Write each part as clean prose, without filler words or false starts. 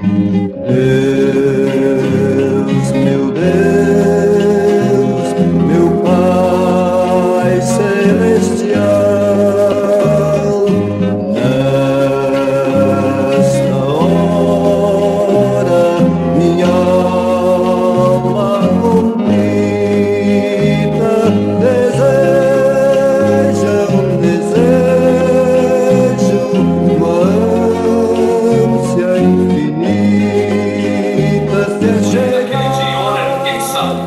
Deus, meu Pai celestial, nesta hora minha alma comprida deseja uma ânsia infinita de chegar. Naquele dia e hora ninguém sabe,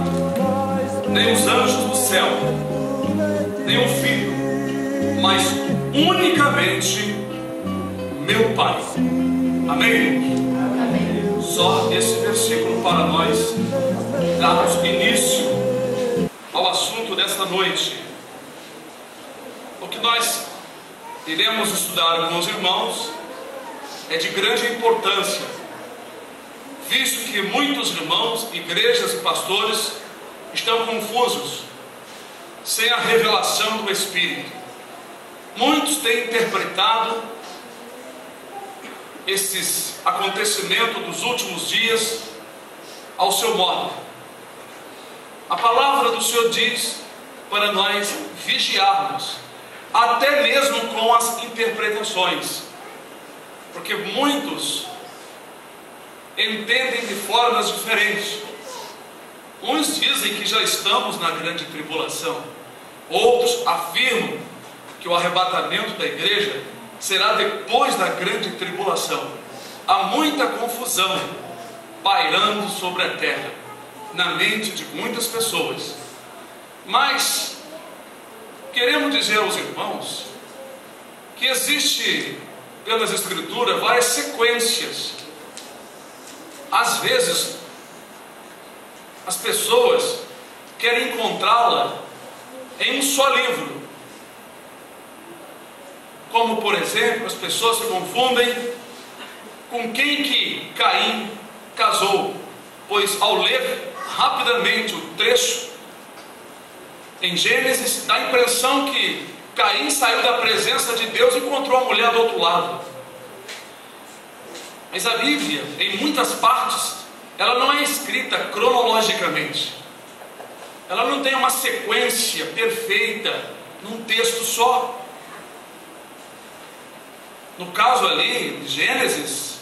nem os anjos do céu, nem o Filho, mas unicamente meu Pai. Amém? Só esse versículo para nós darmos início ao assunto desta noite. O que nós iremos estudar com os irmãos é de grande importância, visto que muitos irmãos, igrejas e pastores estão confusos, sem a revelação do Espírito. Muitos têm interpretado esses acontecimentos dos últimos dias ao seu modo. A palavra do Senhor diz para nós vigiarmos, até mesmo com as interpretações, porque muitos entendem de formas diferentes. Uns dizem que já estamos na grande tribulação, outros afirmam que o arrebatamento da igreja será depois da grande tribulação. Há muita confusão pairando sobre a terra, na mente de muitas pessoas. Mas queremos dizer aos irmãos que existe pelas Escrituras várias sequências. Às vezes as pessoas querem encontrá-la em um só livro, como por exemplo as pessoas se confundem com quem que Caim casou, pois ao ler rapidamente o trecho em Gênesis dá a impressão que Caim saiu da presença de Deus e encontrou a mulher do outro lado. Mas a Bíblia, em muitas partes, ela não é escrita cronologicamente. Ela não tem uma sequência perfeita num texto só. No caso ali, de Gênesis,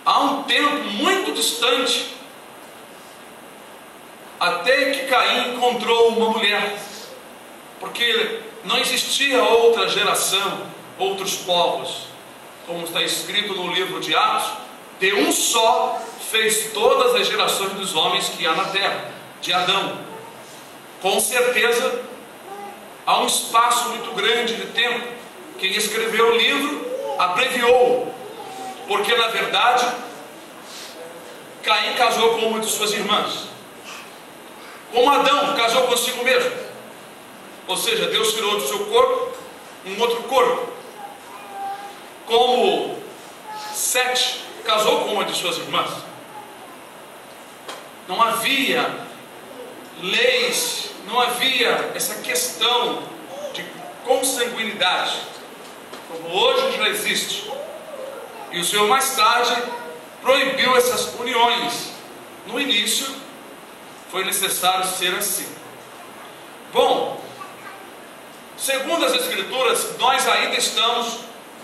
há um tempo muito distante até que Caim encontrou uma mulher, porque não existia outra geração, outros povos, como está escrito no livro de Atos, de um só fez todas as gerações dos homens que há na terra, de Adão. Com certeza há um espaço muito grande de tempo. Quem escreveu o livro abreviou, porque na verdade Caim casou com uma de suas irmãs, como Adão casou consigo mesmo, ou seja, Deus tirou do seu corpo um outro corpo. Como Sete casou com uma de suas irmãs. Não havia leis, não havia essa questão de consanguinidade como hoje já existe. E o Senhor mais tarde proibiu essas uniões. No início foi necessário ser assim. Bom, segundo as Escrituras, nós ainda estamos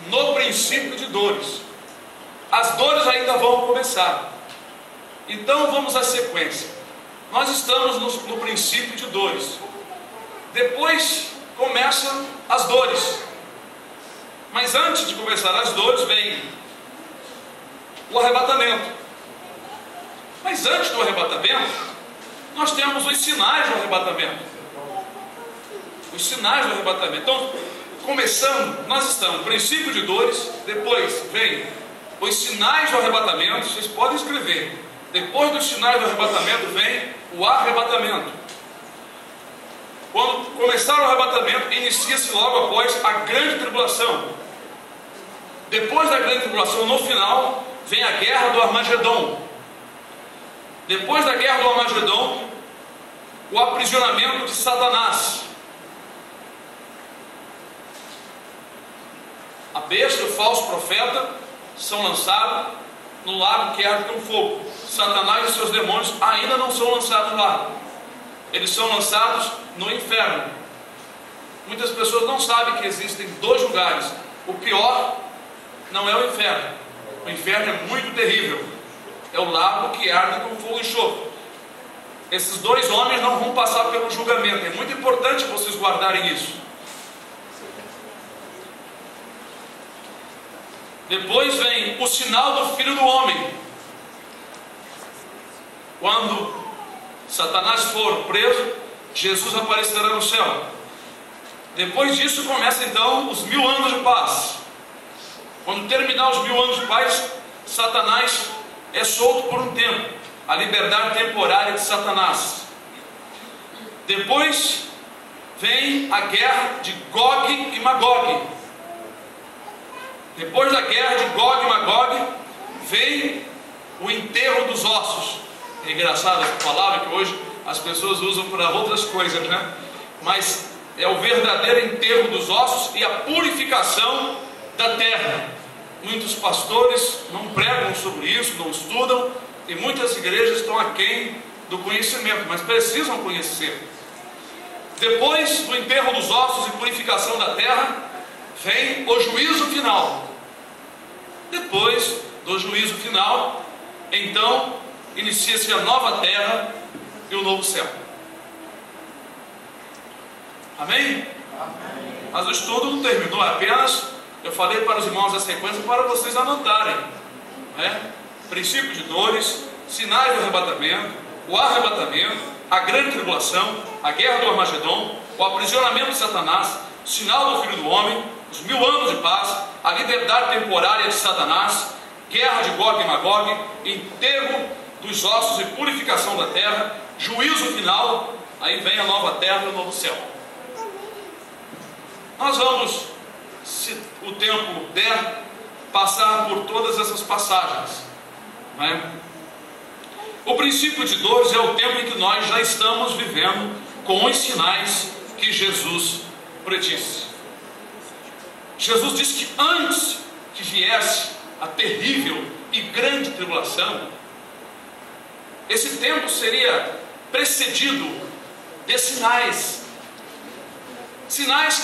no princípio de dores. As dores ainda vão começar. Então vamos à sequência. Nós estamos no princípio de dores. Depois começam as dores. Mas antes de começar as dores vem o arrebatamento. Mas antes do arrebatamento, nós temos os sinais do arrebatamento. Os sinais do arrebatamento. Então, começando, nós estamos no princípio de dores, depois vem os sinais do arrebatamento. Vocês podem escrever. Depois dos sinais do arrebatamento vem o arrebatamento. Quando começar o arrebatamento, inicia-se logo após a grande tribulação. Depois da grande tribulação, no final, vem a guerra do Armagedon. Depois da guerra do Armagedon, o aprisionamento de Satanás. A besta e o falso profeta são lançados no lago que arde com fogo. Satanás e seus demônios ainda não são lançados lá. Eles são lançados no inferno. Muitas pessoas não sabem que existem dois lugares. O pior não é o inferno. O inferno é muito terrível. É o lago que arde com fogo e enxofre. Esses dois homens não vão passar pelo julgamento. É muito importante vocês guardarem isso. Depois vem o sinal do Filho do Homem. Quando Satanás for preso, Jesus aparecerá no céu. Depois disso começa então os 1000 anos de paz. Quando terminar os 1000 anos de paz, Satanás é solto por um tempo. A liberdade temporária de Satanás. Depois vem a guerra de Gog e Magog. Depois da guerra de Gog e Magog, vem o enterro dos ossos. É engraçado essa palavra que hoje as pessoas usam para outras coisas, né? Mas é o verdadeiro enterro dos ossos e a purificação da terra. Muitos pastores não pregam sobre isso, não estudam, e muitas igrejas estão aquém do conhecimento, mas precisam conhecer. Depois do enterro dos ossos e purificação da terra, vem o juízo final. Depois do juízo final, então inicia-se a nova terra e o novo céu. Amém? Amém. Mas o estudo não terminou, apenas eu falei para os irmãos a sequência para vocês anotarem, né? Princípio de dores, sinais do arrebatamento, o arrebatamento, a grande tribulação, a guerra do Armagedon, o aprisionamento de Satanás, o sinal do Filho do Homem, os 1000 anos de paz, a liberdade temporária de Satanás, guerra de Gog e Magog, enterro dos ossos e purificação da terra, juízo final, aí vem a nova terra e o novo céu. Nós vamos, se o tempo der, passar por todas essas passagens, né? O princípio de dores é o tempo em que nós já estamos vivendo com os sinais que Jesus predisse. Jesus disse que antes que viesse a terrível e grande tribulação, esse tempo seria precedido de sinais. Sinais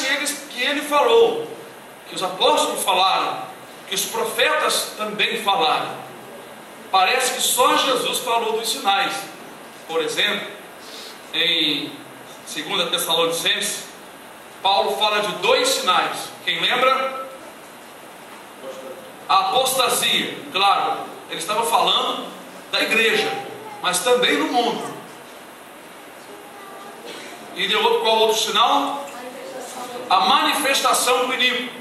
que ele falou, que os apóstolos falaram, que os profetas também falaram. Parece que só Jesus falou dos sinais. Por exemplo, em 2 Tessalonicenses, Paulo fala de 2 sinais. Quem lembra? A apostasia. Claro, ele estava falando da igreja, mas também no mundo. E deu qual outro sinal? A manifestação do inimigo.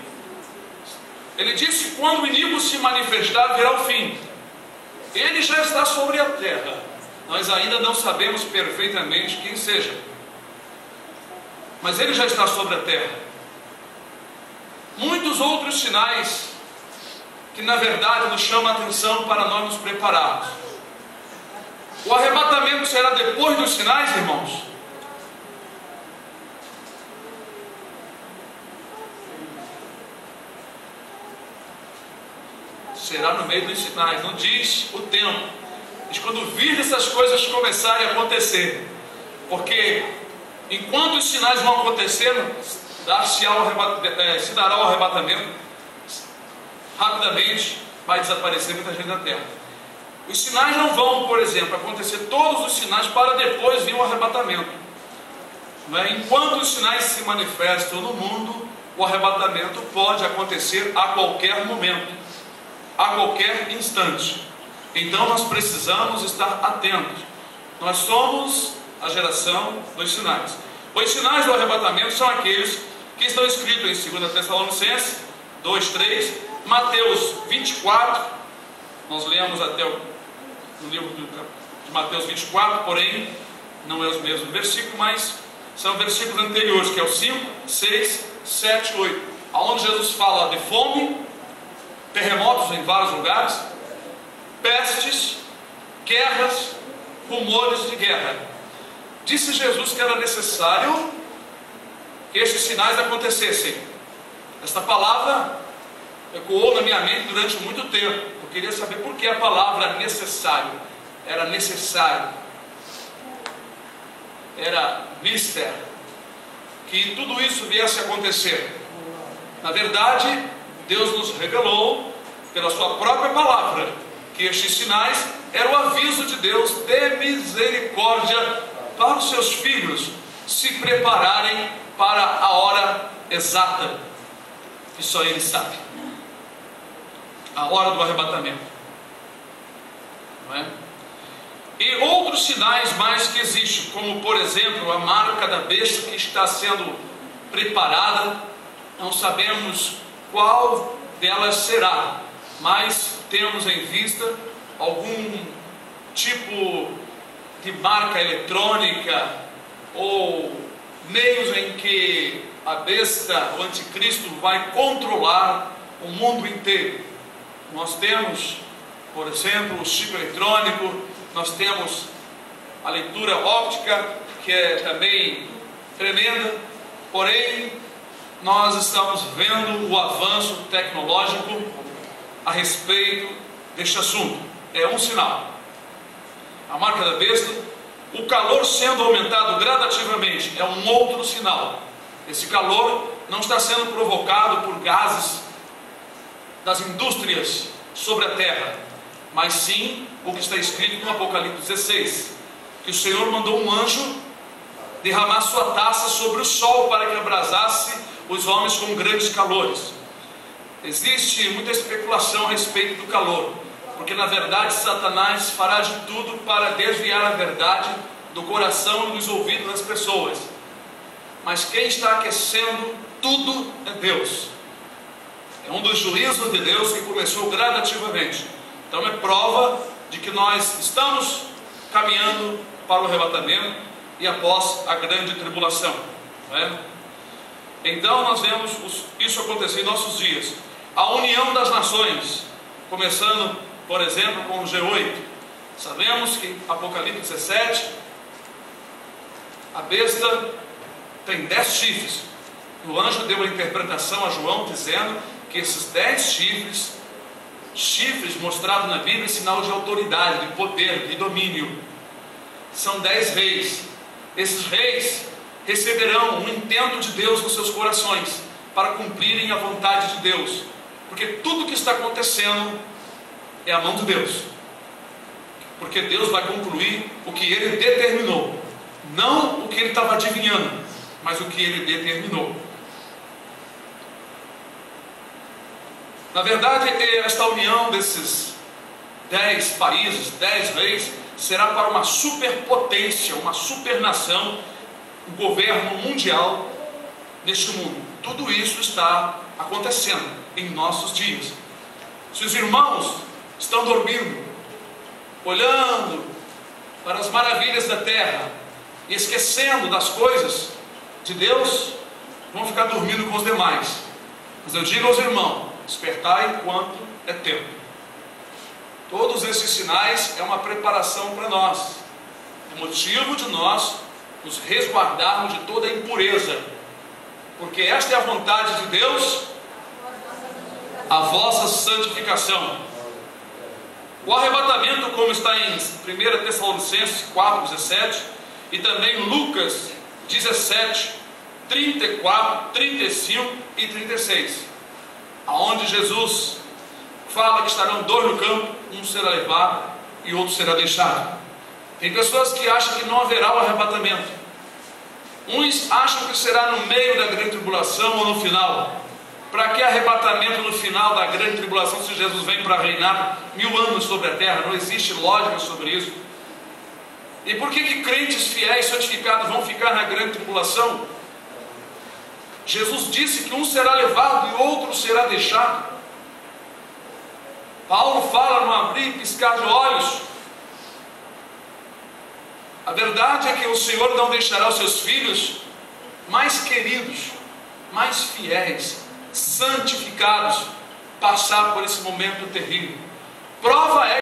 Ele disse que quando o inimigo se manifestar, virá o fim. Ele já está sobre a terra. Nós ainda não sabemos perfeitamente quem seja, mas ele já está sobre a terra. Muitos outros sinais que na verdade nos chamam a atenção para nós nos prepararmos. O arrebatamento será depois dos sinais, irmãos? Será no meio dos sinais, não diz o tempo. Diz quando vir essas coisas começarem a acontecer. Porque enquanto os sinais vão acontecendo, se dará o arrebatamento. Rapidamente vai desaparecer muita gente da terra. Os sinais não vão, por exemplo, acontecer todos os sinais para depois vir o arrebatamento. Enquanto os sinais se manifestam no mundo, o arrebatamento pode acontecer a qualquer momento, a qualquer instante. Então nós precisamos estar atentos. Nós somos a geração dos sinais. Os sinais do arrebatamento são aqueles que estão escritos em 2 Tessalonicenses 2:3, Mateus 24. Nós lemos até o livro de Mateus 24, porém não é os mesmos versículos, mas são versículos anteriores, que é o 5, 6, 7, 8, onde Jesus fala de fome, terremotos em vários lugares, pestes, guerras, rumores de guerra. Disse Jesus que era necessário que esses sinais acontecessem. Esta palavra ecoou na minha mente durante muito tempo. Eu queria saber por que a palavra necessário. Era necessário. Era mister. Que tudo isso viesse a acontecer. Na verdade, Deus nos revelou, pela sua própria palavra, que estes sinais eram o aviso de Deus de misericórdia para os seus filhos se prepararem para a hora exata, que só Ele sabe. A hora do arrebatamento. Não é? E outros sinais mais que existem, como por exemplo a marca da besta que está sendo preparada. Não sabemos qual delas será, mas temos em vista algum tipo de marca eletrônica ou meios em que a besta, o anticristo, vai controlar o mundo inteiro. Nós temos, por exemplo, o chip eletrônico, nós temos a leitura óptica, que é também tremenda, porém nós estamos vendo o avanço tecnológico a respeito deste assunto. É um sinal. A marca da besta, o calor sendo aumentado gradativamente, é um outro sinal. Esse calor não está sendo provocado por gases das indústrias sobre a terra, mas sim o que está escrito no Apocalipse 16, que o Senhor mandou um anjo derramar sua taça sobre o sol para que abrasasse os homens com grandes calores. Existe muita especulação a respeito do calor, porque na verdade Satanás fará de tudo para desviar a verdade do coração e dos ouvidos das pessoas. Mas quem está aquecendo tudo é Deus. É um dos juízos de Deus que começou gradativamente. Então é prova de que nós estamos caminhando para o arrebatamento e após a grande tribulação, não é? Então nós vemos isso acontecer em nossos dias. A união das nações, começando por exemplo com o G8. Sabemos que Apocalipse 17, a besta tem 10 chifres. O anjo deu a interpretação a João dizendo que esses 10 chifres mostrados na Bíblia, é sinal de autoridade, de poder, de domínio. São 10 reis. Esses reis receberão um intento de Deus nos seus corações para cumprirem a vontade de Deus, porque tudo que está acontecendo é a mão de Deus, porque Deus vai concluir o que Ele determinou, não o que Ele estava adivinhando, mas o que Ele determinou. Na verdade, esta união desses 10 países, 10 reis, será para uma superpotência, uma supernação, um governo mundial neste mundo. Tudo isso está acontecendo em nossos dias. Se os irmãos estão dormindo, olhando para as maravilhas da terra e esquecendo das coisas de Deus, vão ficar dormindo com os demais. Mas eu digo aos irmãos: despertai enquanto é tempo. Todos esses sinais é uma preparação para nós, é motivo de nós nos resguardarmos de toda a impureza, porque esta é a vontade de Deus, a vossa santificação. O arrebatamento, como está em 1 Tessalonicenses 4:17 e também Lucas 17, 34, 35 e 36, aonde Jesus fala que estarão dois no campo, um será levado e outro será deixado. Tem pessoas que acham que não haverá o arrebatamento. Uns acham que será no meio da grande tribulação ou no final. Para que arrebatamento no final da grande tribulação, se Jesus vem para reinar 1000 anos sobre a terra? Não existe lógica sobre isso. E por que crentes fiéis, santificados, vão ficar na grande tribulação? Jesus disse que um será levado e outro será deixado. Paulo fala no abrir e piscar de olhos. A verdade é que o Senhor não deixará os seus filhos mais queridos, mais fiéis, santificados, passar por esse momento terrível. Prova é